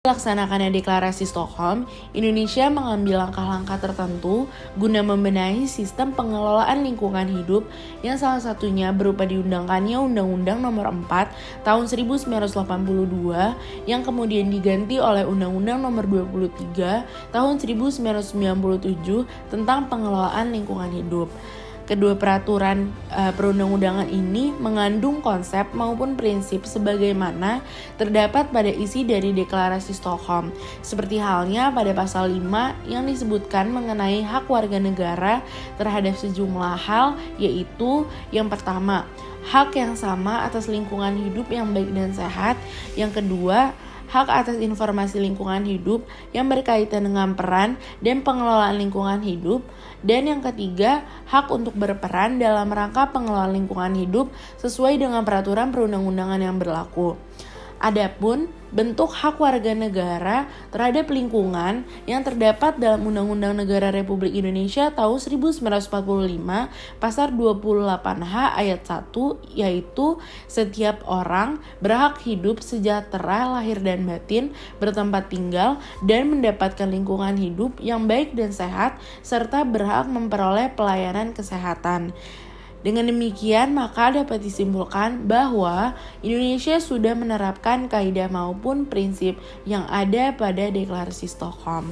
Dilaksanakannya deklarasi Stockholm, Indonesia mengambil langkah-langkah tertentu guna membenahi sistem pengelolaan lingkungan hidup yang salah satunya berupa diundangkannya Undang-Undang Nomor 4 Tahun 1982 yang kemudian diganti oleh Undang-Undang Nomor 23 Tahun 1997 tentang pengelolaan lingkungan hidup. Kedua peraturan perundang-undangan ini mengandung konsep maupun prinsip sebagaimana terdapat pada isi dari deklarasi Stockholm. Seperti halnya pada pasal 5 yang disebutkan mengenai hak warga negara terhadap sejumlah hal, yaitu yang pertama, hak yang sama atas lingkungan hidup yang baik dan sehat. Yang kedua, hak atas informasi lingkungan hidup yang berkaitan dengan peran dan pengelolaan lingkungan hidup. Dan yang ketiga, hak untuk berperan dalam rangka pengelolaan lingkungan hidup sesuai dengan peraturan perundang-undangan yang berlaku. Adapun bentuk hak warga negara terhadap lingkungan yang terdapat dalam Undang-Undang Negara Republik Indonesia tahun 1945 pasal 28H ayat 1, yaitu setiap orang berhak hidup sejahtera lahir dan batin, bertempat tinggal dan mendapatkan lingkungan hidup yang baik dan sehat, serta berhak memperoleh pelayanan kesehatan. Dengan demikian, maka dapat disimpulkan bahwa Indonesia sudah menerapkan kaidah maupun prinsip yang ada pada deklarasi Stockholm.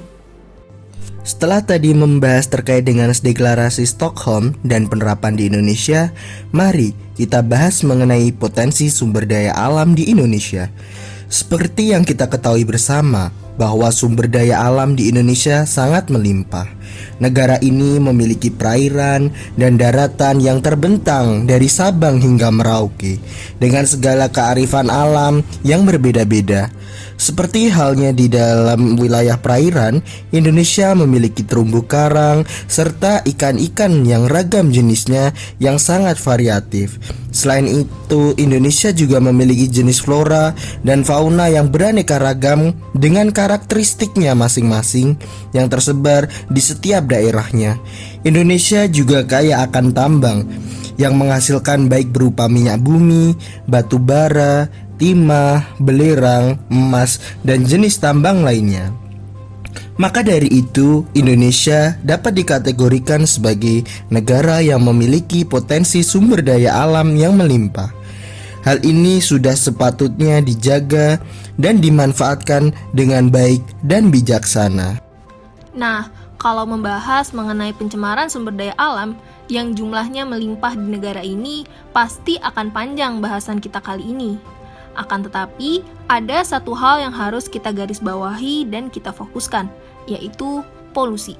Setelah tadi membahas terkait dengan deklarasi Stockholm dan penerapan di Indonesia, mari kita bahas mengenai potensi sumber daya alam di Indonesia. Seperti yang kita ketahui bersama, bahwa sumber daya alam di Indonesia sangat melimpah. Negara ini memiliki perairan dan daratan yang terbentang dari Sabang hingga Merauke, dengan segala kearifan alam yang berbeda-beda. Seperti halnya di dalam wilayah perairan, Indonesia memiliki terumbu karang serta ikan-ikan yang ragam jenisnya yang sangat variatif. Selain itu, Indonesia juga memiliki jenis flora dan fauna yang beraneka ragam dengan karakteristiknya masing-masing yang tersebar di setiap daerahnya. Indonesia juga kaya akan tambang yang menghasilkan baik berupa minyak bumi, batu bara, timah, belerang, emas, dan jenis tambang lainnya. Maka dari itu, Indonesia dapat dikategorikan sebagai negara yang memiliki potensi sumber daya alam yang melimpah. Hal ini sudah sepatutnya dijaga dan dimanfaatkan dengan baik dan bijaksana. Nah, kalau membahas mengenai pencemaran sumber daya alam yang jumlahnya melimpah di negara ini, pasti akan panjang bahasan kita kali ini. Akan tetapi, ada satu hal yang harus kita garis bawahi dan kita fokuskan, yaitu polusi.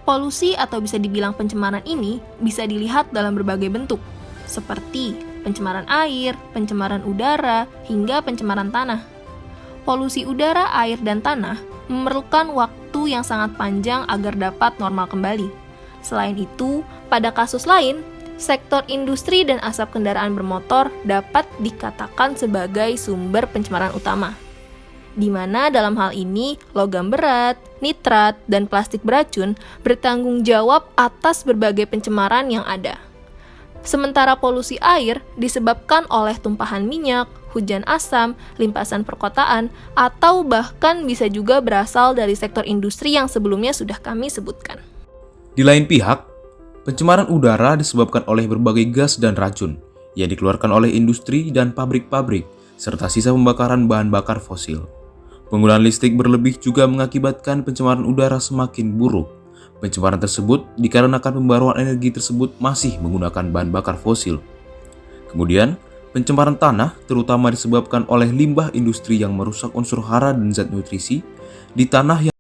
Polusi atau bisa dibilang pencemaran ini bisa dilihat dalam berbagai bentuk, seperti pencemaran air, pencemaran udara, hingga pencemaran tanah. Polusi udara, air, dan tanah memerlukan waktu yang sangat panjang agar dapat normal kembali. Selain itu, pada kasus lain, sektor industri dan asap kendaraan bermotor dapat dikatakan sebagai sumber pencemaran utama, di mana dalam hal ini logam berat, nitrat, dan plastik beracun bertanggung jawab atas berbagai pencemaran yang ada. Sementara polusi air disebabkan oleh tumpahan minyak, hujan asam, limpasan perkotaan, atau bahkan bisa juga berasal dari sektor industri yang sebelumnya sudah kami sebutkan. Di lain pihak, pencemaran udara disebabkan oleh berbagai gas dan racun yang dikeluarkan oleh industri dan pabrik-pabrik, serta sisa pembakaran bahan bakar fosil. Penggunaan listrik berlebih juga mengakibatkan pencemaran udara semakin buruk. Pencemaran tersebut dikarenakan pembaruan energi tersebut masih menggunakan bahan bakar fosil. Kemudian, pencemaran tanah terutama disebabkan oleh limbah industri yang merusak unsur hara dan zat nutrisi di tanah yang